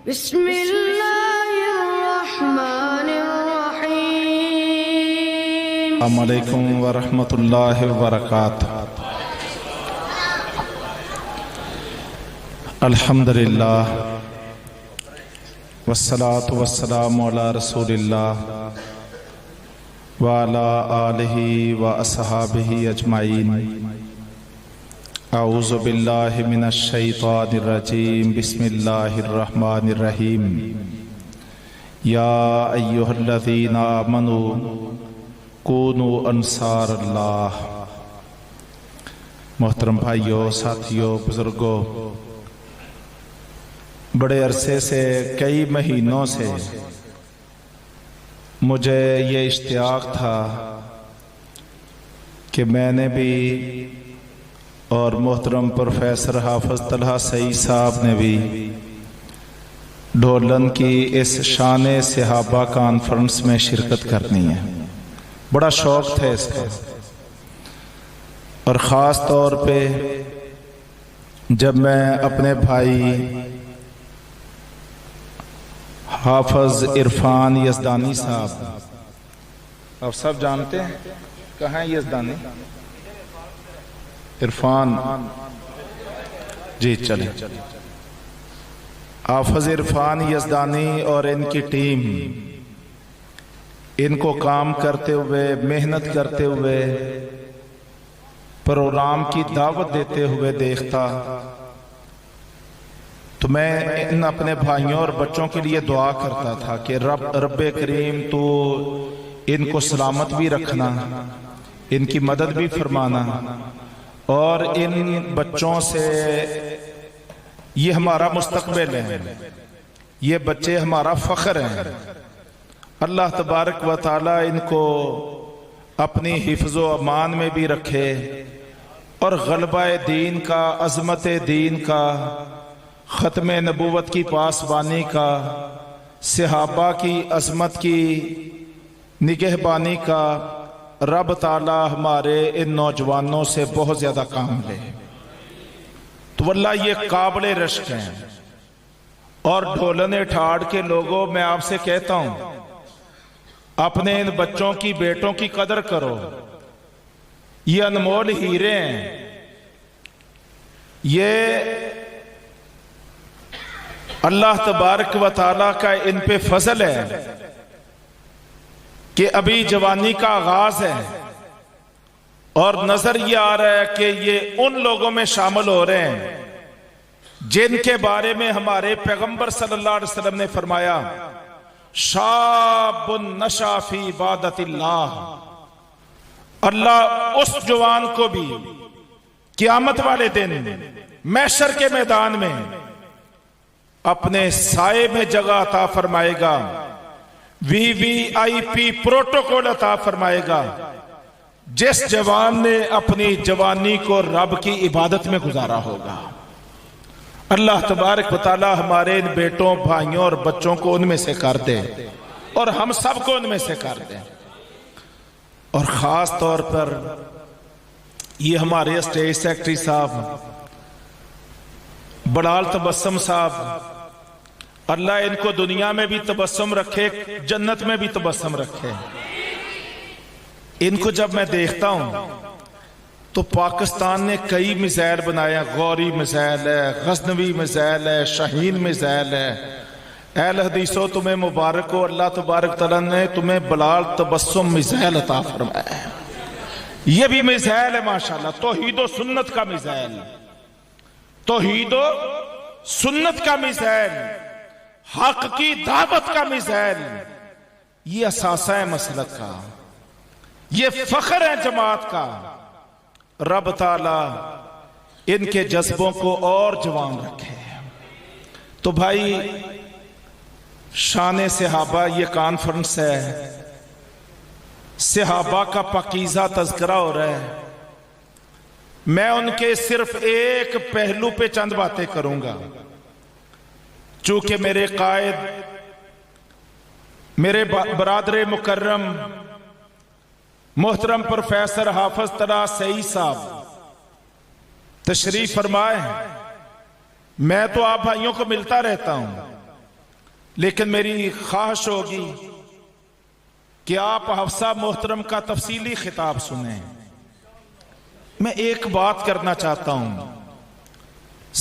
بسم اللہ الرحمن الرحیم۔ السلام علیکم ورحمۃ اللہ وبرکاتہ۔ الحمدللہ والصلاة والسلام علی رسول اللہ وعلی آلہ واصحابہ اجمعین۔ اعوذ باللہ من الشیطان الرجیم، بسم اللہ الرحمن الرحیم۔ یا ایہا الذین آمنوا کونوا انصار اللہ۔ محترم بھائیوں، ساتھیوں، بزرگوں، بڑے عرصے سے، کئی مہینوں سے مجھے یہ اشتیاق تھا کہ میں نے بھی اور محترم پروفیسر حافظ طلحہ سعید صاحب نے بھی ڈھولن کی اس شان صحابہ کانفرنس میں شرکت کرنی ہے۔ بڑا شوق تھا اس کا، اور خاص طور پہ جب میں اپنے بھائی حافظ عرفان یزدانی صاحب، آپ سب جانتے ہیں کہاں ہیں یزدانی؟ عرفان جی چلیں، حافظ عرفان یزدانی اور ان کی ٹیم، ان کو کام کرتے ہوئے، محنت کرتے ہوئے، پروگرام کی دعوت دیتے ہوئے دیکھتا تو میں ان اپنے بھائیوں اور بچوں کے لیے دعا کرتا تھا کہ رب کریم تو ان کو سلامت بھی رکھنا، ان کی مدد بھی فرمانا، اور ان بچوں سے، یہ ہمارا مستقبل ہے، یہ بچے ہمارا فخر ہیں۔ اللہ تبارک و تعالی ان کو اپنی حفظ و امان میں بھی رکھے، اور غلبہ دین کا، عظمت دین کا، ختم نبوت کی پاسبانی کا، صحابہ کی عظمت کی نگہبانی کا رب تعالی ہمارے ان نوجوانوں سے بہت زیادہ کام لے۔ تو واللہ یہ قابل رشک ہیں۔ اور ڈھولن ٹھاڑ کے لوگوں، میں آپ سے کہتا ہوں، اپنے ان بچوں کی، بیٹوں کی قدر کرو۔ یہ انمول ہیرے ہیں، یہ اللہ تبارک و تعالیٰ کا ان پہ فضل ہے کہ ابھی جوانی کا آغاز ہے، اور نظر یہ آ رہا ہے کہ یہ ان لوگوں میں شامل ہو رہے ہیں جن کے بارے میں ہمارے پیغمبر صلی اللہ علیہ وسلم نے فرمایا، شاب نشا فی عبادت اللہ۔ اللہ اس جوان کو بھی قیامت والے دن محشر کے میدان میں اپنے سائے میں جگہ عطا فرمائے گا، VIP پروٹوکول عطا فرمائے گا، جس جوان نے اپنی جوانی کو رب کی عبادت میں گزارا ہوگا۔ اللہ تبارک و تعالی ہمارے ان بیٹوں، بھائیوں اور بچوں کو ان میں سے کر دے، اور ہم سب کو ان میں سے کر دے۔ اور خاص طور پر یہ ہمارے اسٹیج سیکرٹری صاحب بلال تبسم صاحب، اللہ ان کو دنیا میں بھی تبسم رکھے، جنت میں بھی تبسم رکھے۔ ان کو جب میں دیکھتا ہوں تو پاکستان نے کئی میزائل بنایا، غوری میزائل ہے، غزنوی میزائل ہے، شاہین میزائل ہے۔ اہل حدیثوں تمہیں مبارک ہو، اللہ تبارک تعالیٰ نے تمہیں بلال تبسم میزائل عطا فرمایا ہے۔ یہ بھی میزائل ہے ماشاءاللہ، توحید و سنت کا میزائل، توحید و سنت کا میزائل، حق کی دعوت کا میزائل، یہ اساسہ ہے مسلک کا، یہ فخر ہے جماعت کا۔ رب تعالی ان کے جذبوں کو اور جوان رکھے۔ تو بھائی، شان صحابہ یہ کانفرنس ہے، صحابہ کا پاکیزہ تذکرہ ہو رہا ہے۔ میں ان کے صرف ایک پہلو پہ چند باتیں کروں گا، چونکہ میرے قائد، میرے برادر مکرم محترم پروفیسر حافظ طلحہ سعید صاحب تشریف فرمائے ہیں۔ میں تو آپ بھائیوں کو ملتا رہتا ہوں، لیکن میری خواہش ہوگی کہ آپ حفصہ محترم کا تفصیلی خطاب سنیں۔ میں ایک بات کرنا چاہتا ہوں،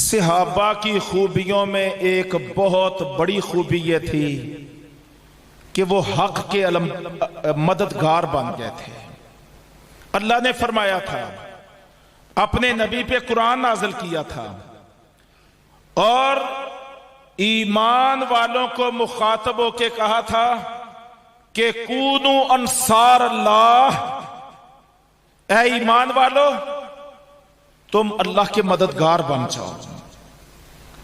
صحابہ کی خوبیوں میں ایک بہت بڑی خوبی یہ تھی کہ وہ حق کے مددگار بن گئے تھے۔ اللہ نے فرمایا تھا، اپنے نبی پہ قرآن نازل کیا تھا اور ایمان والوں کو مخاطب ہو کے کہا تھا کہ کونوا انصار اللہ، اے ایمان والو تم اللہ کے مددگار بن جاؤ۔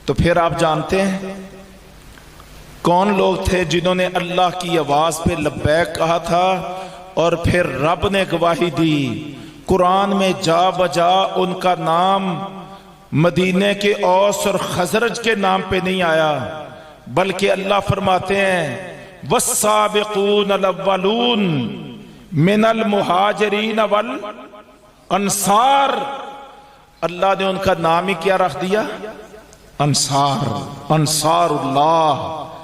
تو پھر آپ جانتے ہیں کون لوگ تھے جنہوں نے اللہ کی آواز پہ لبیک کہا تھا اور پھر رب نے گواہی دی۔ قرآن میں جا بجا ان کا نام مدینے کے اوس اور خزرج کے نام پہ نہیں آیا، بلکہ اللہ فرماتے ہیں والسابقون الاولون من المہاجرین والانصار۔ اللہ نے ان کا نام ہی کیا رکھ دیا؟ انصار، انصار اللہ،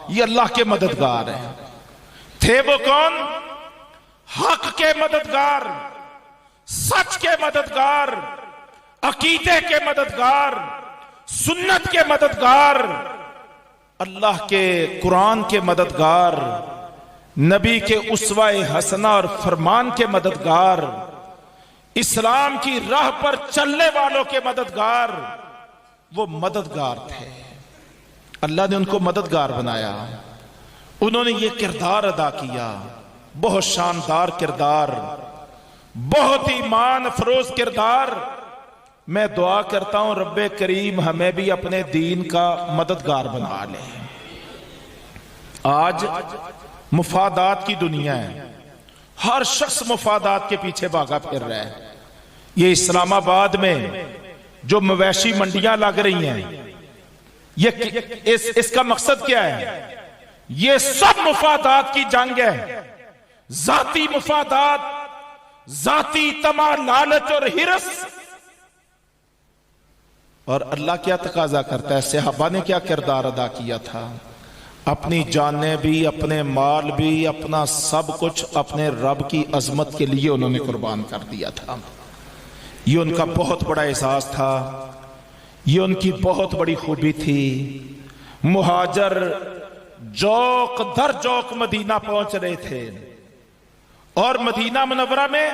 یہ اللہ کے مددگار ہیں۔ تھے وہ کون؟ حق کے مددگار، سچ کے مددگار، عقیدے کے مددگار، سنت کے مددگار، اللہ کے قرآن کے مددگار، نبی کے اسوہ حسنہ اور فرمان کے مددگار، اسلام کی راہ پر چلنے والوں کے مددگار، وہ مددگار تھے۔ اللہ نے ان کو مددگار بنایا، انہوں نے یہ کردار ادا کیا، بہت شاندار کردار، بہت ایمان افروز کردار۔ میں دعا کرتا ہوں رب کریم ہمیں بھی اپنے دین کا مددگار بنا لے۔ آج مفادات کی دنیا ہے، ہر شخص مفادات کے پیچھے بھاگا پھر رہا ہے۔ یہ اسلام آباد میں جو مویشی منڈیاں لگ رہی ہیں، اس کا مقصد کیا ہے؟ یہ سب مفادات کی جنگ ہے، ذاتی مفادات، ذاتی طمع، لالچ اور ہرس۔ اور اللہ کیا تقاضا کرتا ہے؟ صحابہ نے کیا کردار ادا کیا تھا؟ اپنی جانیں بھی، اپنے مال بھی، اپنا سب کچھ اپنے رب کی عظمت کے لیے انہوں نے قربان کر دیا تھا۔ یہ ان کا بہت بڑا اعزاز تھا، یہ ان کی بہت بڑی خوبی تھی۔ مہاجر جوق در جوق مدینہ پہنچ رہے تھے، اور مدینہ منورہ میں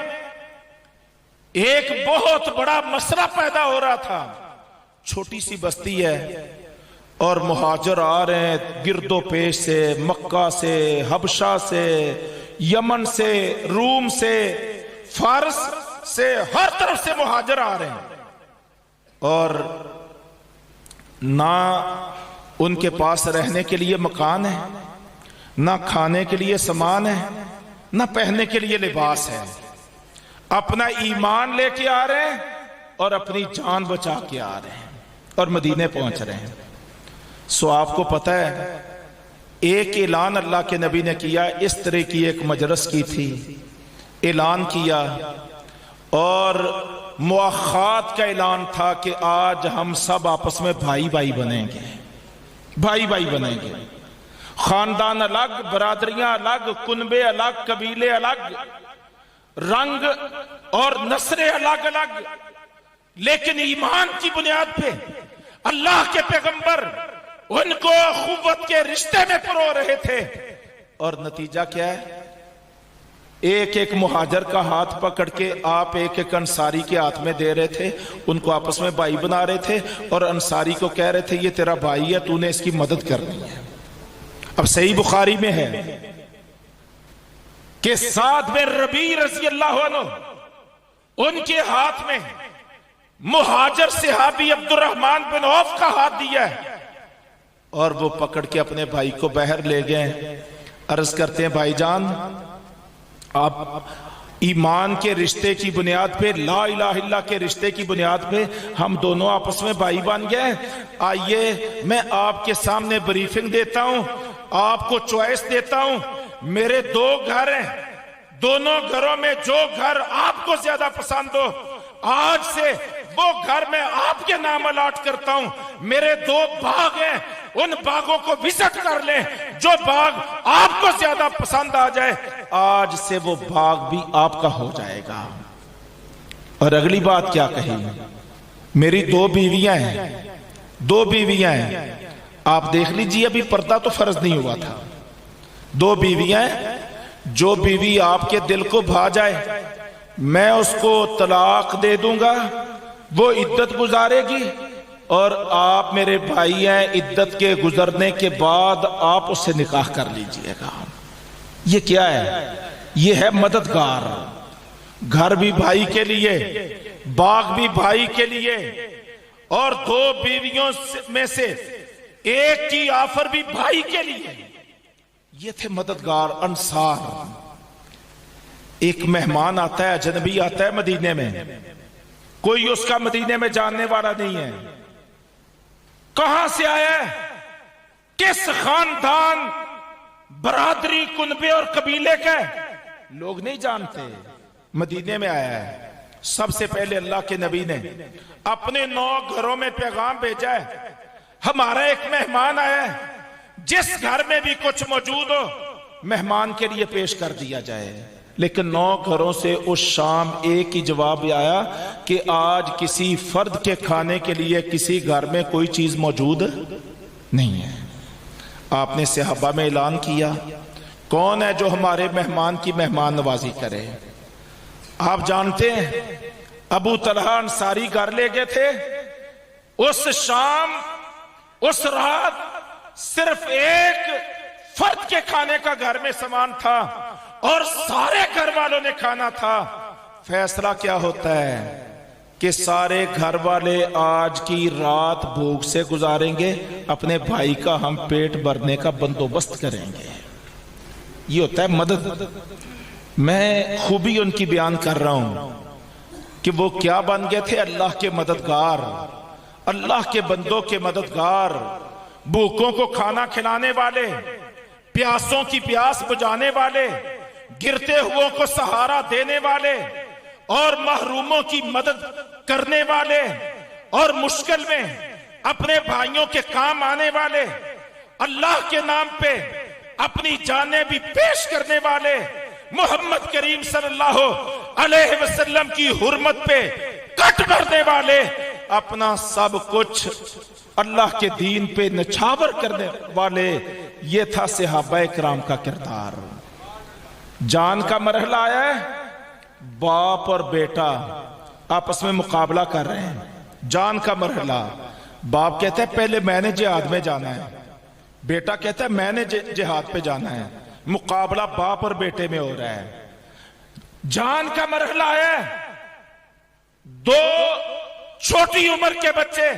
ایک بہت بڑا مسئلہ پیدا ہو رہا تھا۔ چھوٹی سی بستی ہے اور مہاجر آ رہے ہیں گرد و پیش سے، مکہ سے، حبشہ سے، یمن سے، روم سے، فارس سے، ہر طرف سے مہاجر آ رہے ہیں، اور نہ ان کے پاس رہنے کے لیے مکان ہے، نہ کھانے کے لیے سامان ہے، نہ پہننے کے لیے لباس ہے۔ اپنا ایمان لے کے آ رہے ہیں اور اپنی جان بچا کے آ رہے ہیں اور مدینے پہنچ رہے ہیں۔ سو آپ کو پتہ ہے ایک اعلان اللہ کے نبی نے کیا، اس طرح کی ایک مجلس کی تھی، اعلان کیا اور مواخات کا اعلان تھا کہ آج ہم سب آپس میں بھائی بھائی بنیں گے، بھائی بھائی بنیں گے، خاندان الگ، برادریاں الگ، کنبے الگ، قبیلے الگ، رنگ اور نسلیں الگ الگ، لیکن ایمان کی بنیاد پہ اللہ کے پیغمبر ان کو اخوت کے رشتے میں پرو رہے تھے۔ اور نتیجہ کیا ہے؟ ایک ایک مہاجر کا ہاتھ پکڑ کے آپ ایک ایک انصاری کے ہاتھ میں دے رہے تھے، ان کو آپس میں بھائی بنا رہے تھے، اور انصاری کو کہہ رہے تھے یہ تیرا بھائی ہے، تو نے اس کی مدد کرنی ہے۔ اب صحیح بخاری میں ہے کہ سعد بن ربیع رضی اللہ عنہ، ان کے ہاتھ میں مہاجر صحابی عبد الرحمن بن عوف کا ہاتھ دیا ہے، اور وہ پکڑ کے اپنے بھائی کو باہر لے گئے۔ عرض کرتے ہیں بھائی جان، آپ ایمان کے رشتے کی بنیاد پہ، لا الہ الا اللہ کے رشتے کی بنیاد پہ ہم دونوں آپس میں بھائی بن گئے، آئیے میں آپ کے سامنے بریفنگ دیتا ہوں، آپ کو چوائس دیتا ہوں۔ میرے دو گھر ہیں، دونوں گھروں میں جو گھر آپ کو زیادہ پسند ہو، آج سے وہ گھر میں آپ کے نام الاٹ کرتا ہوں۔ میرے دو باغ ہیں، ان باغوں کو وزٹ کر لیں، جو باغ آپ کو زیادہ پسند آ جائے آج سے وہ باغ بھی آپ کا ہو جائے گا۔ اور اگلی بات کیا کہی؟ میری 2 بیویاں ہیں، 2 بیویاں ہیں، آپ دیکھ لیجئے ابھی پردہ تو فرض نہیں ہوا تھا، 2 بیویاں ہیں، جو بیوی آپ کے دل کو بھا جائے میں اس کو طلاق دے دوں گا، وہ عدت گزارے گی، اور آپ میرے بھائی ہیں، عدت کے گزرنے کے بعد آپ اس سے نکاح کر لیجئے گا۔ یہ کیا ہے؟ یہ ہے مددگار، گھر بھی بھائی کے لیے، باغ بھی بھائی کے لیے، اور 2 بیویوں میں سے ایک کی آفر بھی بھائی کے لیے۔ یہ تھے مددگار انصار۔ ایک مہمان آتا ہے، اجنبی آتا ہے مدینے میں، کوئی اس کا مدینے میں جاننے والا نہیں ہے، کہاں سے آیا ہے، کس خاندان، برادری، کنبے اور قبیلے کا لوگ نہیں جانتے، مدینے میں آیا ہے۔ سب سے پہلے اللہ کے نبی نے اپنے 9 گھروں میں پیغام بھیجا ہے، ہمارا ایک مہمان آیا ہے، جس گھر میں بھی کچھ موجود ہو مہمان کے لیے پیش کر دیا جائے۔ لیکن 9 گھروں سے اس شام ایک ہی جواب آیا کہ آج کسی فرد کے کھانے کے لیے کسی گھر میں کوئی چیز موجود نہیں ہے۔ آپ نے صحابہ میں اعلان کیا، کون ہے جو ہمارے مہمان کی مہمان نوازی کرے؟ آپ جانتے ہیں ابو طلحہ انصاری گھر لے گئے تھے، اس شام، اس رات صرف ایک فرد کے کھانے کا گھر میں سامان تھا اور سارے گھر والوں نے کھانا تھا۔ فیصلہ کیا ہوتا ہے کہ سارے گھر والے آج کی رات بھوک سے گزاریں گے، اپنے بھائی کا ہم پیٹ بھرنے کا بندوبست کریں گے۔ یہ ہوتا ہے مدد۔ میں خوبی ان کی بیان کر رہا ہوں کہ وہ کیا بن گئے تھے، اللہ کے مددگار، اللہ کے بندوں کے مددگار، بھوکوں کو کھانا کھلانے والے، پیاسوں کی پیاس بجھانے والے، گرتے ہوئوں کو سہارا دینے والے، اور محروموں کی مدد کرنے والے، اور مشکل میں اپنے بھائیوں کے کام آنے والے، اللہ کے نام پہ اپنی جانیں بھی پیش کرنے والے، محمد کریم صلی اللہ علیہ وسلم کی حرمت پہ کٹ بھرنے والے، اپنا سب کچھ اللہ کے دین پہ نچھاور کرنے والے۔ یہ تھا صحابہ کرام کا کردار۔ جان کا مرحلہ آیا ہے، باپ اور بیٹا آپس میں مقابلہ کر رہے ہیں، جان کا مرحلہ۔ باپ کہتا ہے پہلے میں نے جہاد میں جانا ہے، بیٹا کہتا ہے میں نے جہاد پہ جانا ہے، مقابلہ باپ اور بیٹے میں ہو رہا ہے۔ جان کا مرحلہ آیا ہے، 2 چھوٹی عمر کے بچے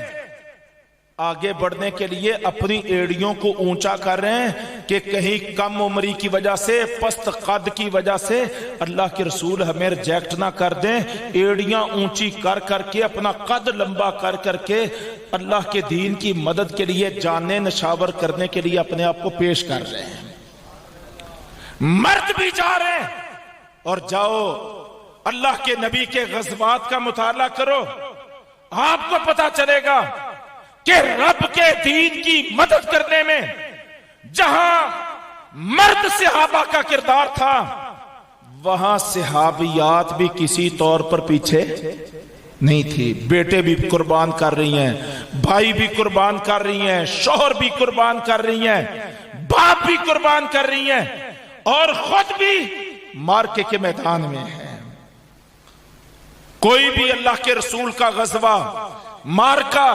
آگے بڑھنے کے لیے اپنی ایڑیوں کو اونچا کر رہے ہیں کہ کہیں کم عمری کی وجہ سے، پست قد کی وجہ سے اللہ کے رسول ہمیں ریجیکٹ نہ کر دیں۔ ایڑیاں اونچی کر کر کے، اپنا قد لمبا کر کر کے اللہ کے دین کی مدد کے لیے جانیں نشاور کرنے کے لیے اپنے آپ کو پیش کر رہے ہیں۔ مرد بھی جا رہے ہیں، اور جاؤ اللہ کے نبی کے غزوات کا مطالعہ کرو، آپ کو پتا چلے گا کہ رب کے دین کی مدد کرنے میں جہاں مرد صحابہ کا کردار تھا، وہاں صحابیات بھی کسی طور پر پیچھے نہیں تھی۔ بیٹے بھی قربان کر رہی ہیں، بھائی بھی قربان کر رہی ہیں، شوہر بھی قربان کر رہی ہیں، باپ بھی قربان کر رہی ہیں، اور خود بھی مارکے کے میدان میں ہے۔ کوئی بھی اللہ کے رسول کا غزوہ، مارکا،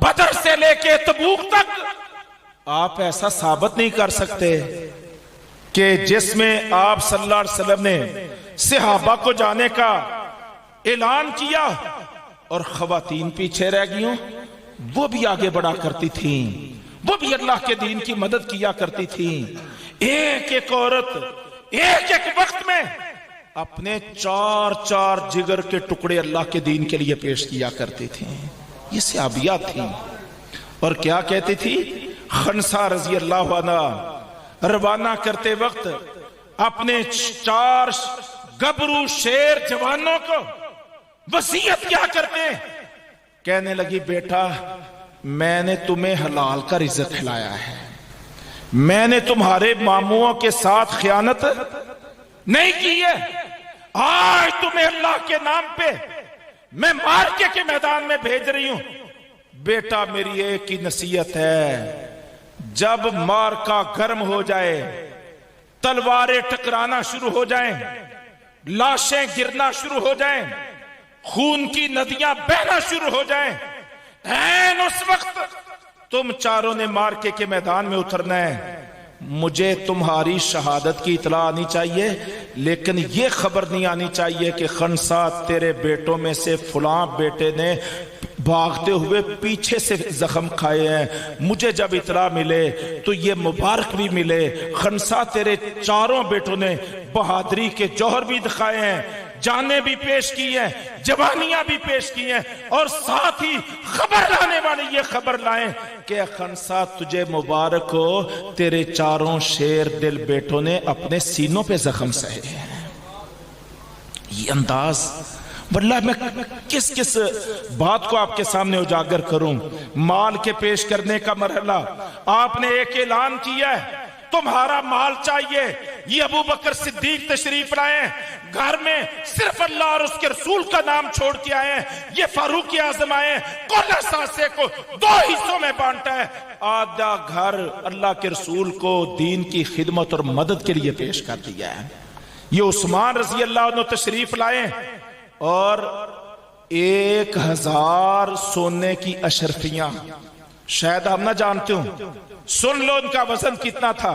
بدر سے لے کے تبوک تک آپ ایسا ثابت نہیں کر سکتے کہ جس میں آپ صلی اللہ علیہ وسلم نے صحابہ کو جانے کا اعلان کیا اور خواتین پیچھے رہ گئی ہوں۔ وہ بھی آگے بڑھا کرتی تھیں، وہ بھی اللہ کے دین کی مدد کیا کرتی تھیں۔ ایک ایک عورت ایک ایک وقت میں اپنے 4 جگر کے ٹکڑے اللہ کے دین کے لیے پیش کیا کرتی تھیں۔ یہ صحابیات تھیں، اور کیا کہتی تھی؟ خنسہ رضی اللہ عنہ روانہ کرتے وقت اپنے 4 گبرو شیر جوانوں کو وصیت کیا کرتے؟ کہنے لگی بیٹا میں نے تمہیں حلال کا رزق کھلایا ہے، میں نے تمہارے ماموں کے ساتھ خیانت نہیں کی ہے، آج تمہیں اللہ کے نام پہ میں مارکے کے میدان میں بھیج رہی ہوں۔ بیٹا میری ایک ہی نصیحت ہے، جب مارکا گرم ہو جائے، تلواریں ٹکرانا شروع ہو جائیں، لاشیں گرنا شروع ہو جائیں، خون کی ندیاں بہنا شروع ہو جائیں، این اس وقت تم چاروں نے مارکے کے میدان میں اترنا ہے۔ مجھے تمہاری شہادت کی اطلاع آنی چاہیے، لیکن یہ خبر نہیں آنی چاہیے کہ خنسا تیرے بیٹوں میں سے فلاں بیٹے نے بھاگتے ہوئے پیچھے سے زخم کھائے ہیں۔ مجھے جب اطلاع ملے تو یہ مبارک بھی ملے، خنسا تیرے چاروں بیٹوں نے بہادری کے جوہر بھی دکھائے ہیں، جانیں بھی پیش کی ہیں، جوانیاں بھی پیش کی ہیں، اور ساتھ ہی خبر لانے والے یہ خبر لائیں کہ خنسا تجھے مبارک ہو، تیرے چاروں شیر دل بیٹوں نے اپنے سینوں پہ زخم سہے ہیں۔ یہ انداز واللہ میں کس کس بات کو آپ کے سامنے اجاگر کروں۔ مال کے پیش کرنے کا مرحلہ آپ نے ایک اعلان کیا ہے، تمہارا مال چاہیے، یہ ابو بکر صدیق تشریف لائے ہیں، گھر میں صرف اللہ اور اس کے رسول کا نام چھوڑ کے آئے ہیں، یہ فاروق اعظم آئے ہیں، کل ساسے کو 2 حصوں میں بانٹا ہے، آدھا گھر اللہ کے رسول کو دین کی خدمت اور مدد کے لیے پیش کر دیا ہے۔ یہ عثمان رضی اللہ عنہ تشریف لائے اور 1000 سونے کی اشرفیاں، شاید ہم نہ جانتے ہوں، سن لو ان کا وزن کتنا تھا۔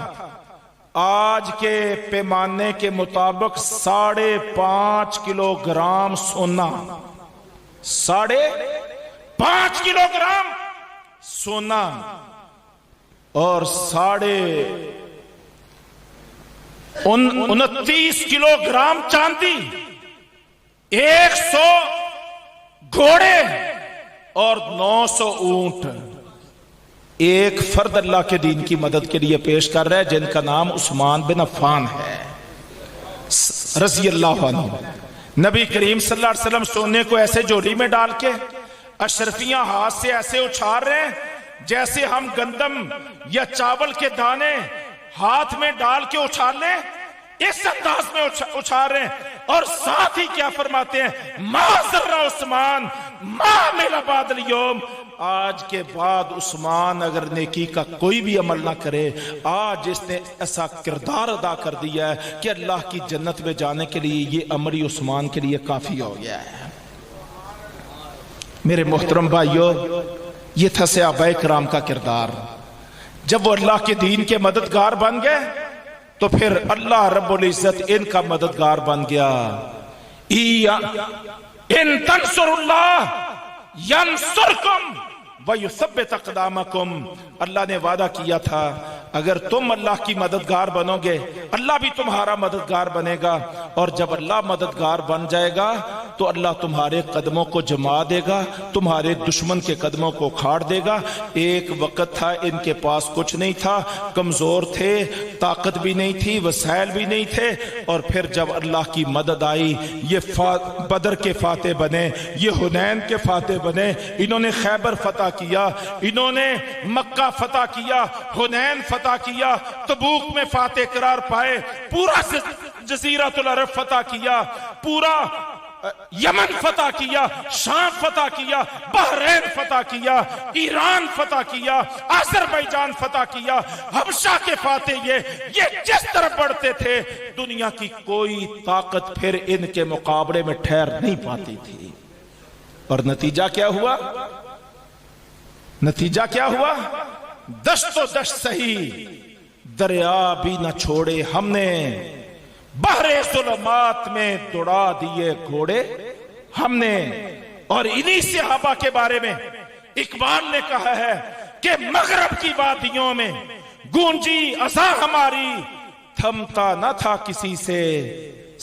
آج کے پیمانے کے مطابق 5.5 کلو گرام سونا، 5.5 کلو گرام سونا اور 29 کلو گرام چاندی، 100 گھوڑے اور 900 اونٹ ایک فرد اللہ کے دین کی مدد کے لیے پیش کر رہے ہیں، جن کا نام عثمان بن عفان ہے رضی اللہ عنہ۔ نبی کریم صلی اللہ علیہ وسلم سونے کو ایسے جوڑی میں ڈال کے اشرفیاں ہاتھ سے ایسے اچھال رہے ہیں جیسے ہم گندم یا چاول کے دانے ہاتھ میں ڈال کے اچھال لیں، اس انداز میں اچھال رہے ہیں، اور ساتھ ہی کیا فرماتے ہیں، ما ذر عثمان ما عمل بعد اليوم، آج کے بعد عثمان اگر نیکی کا کوئی بھی عمل نہ کرے، آج اس نے ایسا کردار ادا کر دیا ہے کہ اللہ کی جنت میں جانے کے لیے یہ عمل ہی عثمان کے لیے کافی ہو گیا ہے۔ میرے محترم بھائیو، یہ تھا صحابہ کرام کا کردار۔ جب وہ اللہ کے دین کے مددگار بن گئے تو پھر اللہ رب العزت ان کا مددگار بن گیا۔ ان تنصر اللہ ینصرکم وَيُثَبِّتْ أَقْدَامَكُمْ، اللہ نے وعدہ کیا تھا اگر تم اللہ کی مددگار بنو گے اللہ بھی تمہارا مددگار بنے گا، اور جب اللہ مددگار بن جائے گا تو اللہ تمہارے قدموں کو جما دے گا، تمہارے دشمن کے قدموں کو کھاڑ دے گا۔ ایک وقت تھا ان کے پاس کچھ نہیں تھا، کمزور تھے، طاقت بھی نہیں تھی، وسائل بھی نہیں تھے، اور پھر جب اللہ کی مدد آئی یہ بدر کے فاتح بنے، یہ حنین کے فاتح بنے، انہوں نے خیبر فتح کیا، انہوں نے مکہ فتح کیا، حنین فتح کیا، تبوک میں فاتح قرار پائے، پورا جزیرۃ العرب فتح کیا، پورا یمن فتح کیا، شام فتح کیا، بحرین فتح کیا، ایران فتح کیا، آذربائیجان فتح کیا، حبشہ کے فاتح یہ جس طرح بڑھتے تھے دنیا کی کوئی طاقت پھر ان کے مقابلے میں ٹھہر نہیں پاتی تھی۔ اور نتیجہ کیا ہوا؟ نتیجہ کیا ہوا؟ دشت و دشت سہی، دریا بھی نہ چھوڑے ہم نے، بحر ظلمات میں دوڑا دیے گھوڑے ہم نے۔ اور انہی صحابہ کے بارے میں اقبال نے کہا ہے کہ مغرب کی وادیوں میں گونجی عصا ہماری، تھمتا نہ تھا کسی سے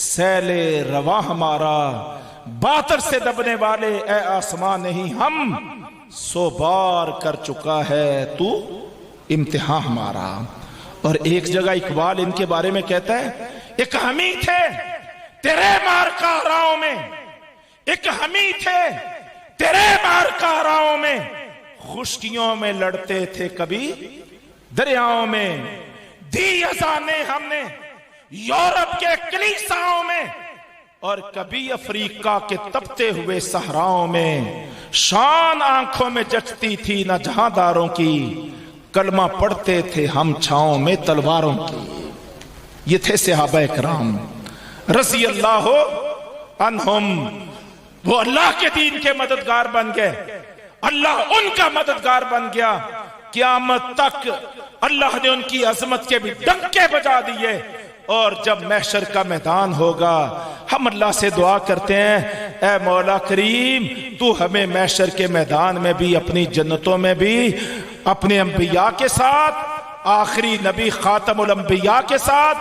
سیل رواں ہمارا، باطر سے دبنے والے اے آسمان نہیں ہم، 100 بار کر چکا ہے تو امتحان ہمارا۔ اور ایک جگہ اقبال ان کے بارے میں کہتا ہے، ایک ہمی تھے تیرے مارکاراؤں میں، ایک ہمی تھے تیرے مارکاراؤں میں، خشکیوں میں لڑتے تھے کبھی دریاؤں میں، دی اذانیں ہم نے یورپ کے کلیساؤں میں، اور کبھی افریقہ کے تپتے ہوئے صحراؤں میں۔ شان آنکھوں میں جچتی تھی نہ جہاں داروں کی، کلمہ پڑھتے تھے ہم چھاؤں میں تلواروں کی۔ یہ تھے صحابہ کرام رضی اللہ عنہم، وہ اللہ کے دین کے مددگار بن گئے، اللہ ان کا مددگار بن گیا، قیامت تک اللہ نے ان کی عظمت کے بھی ڈنکے بجا دیے۔ اور جب محشر کا میدان ہوگا ہم اللہ سے دعا کرتے ہیں، اے مولا کریم تو ہمیں محشر کے میدان میں بھی، اپنی جنتوں میں بھی، اپنے انبیاء کے ساتھ، آخری نبی خاتم الانبیاء کے ساتھ،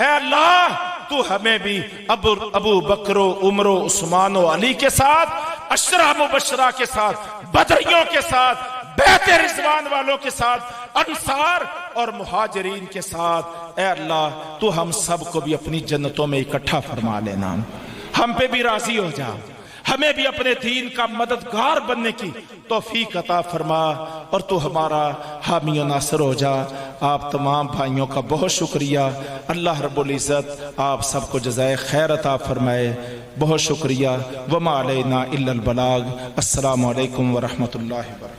اے اللہ تو ہمیں بھی ابو بکر و عمر و عثمان و علی کے ساتھ، عشرہ مبشرہ کے ساتھ، بدریوں کے ساتھ، بیت رضوان والوں کے ساتھ، انصار اور مہاجرین کے ساتھ، اے اللہ تو ہم سب کو بھی اپنی جنتوں میں اکٹھا فرما لینا، ہم پہ بھی راضی ہو جا، ہمیں بھی اپنے دین کا مددگار بننے کی توفیق عطا فرما، اور تو ہمارا حامی و ناصر ہو جا۔ آپ تمام بھائیوں کا بہت شکریہ، اللہ رب العزت آپ سب کو جزائے خیر عطا فرمائے، بہت شکریہ۔ وما علینا الا البلاغ۔ السلام علیکم ورحمۃ اللہ وبرکاتہ۔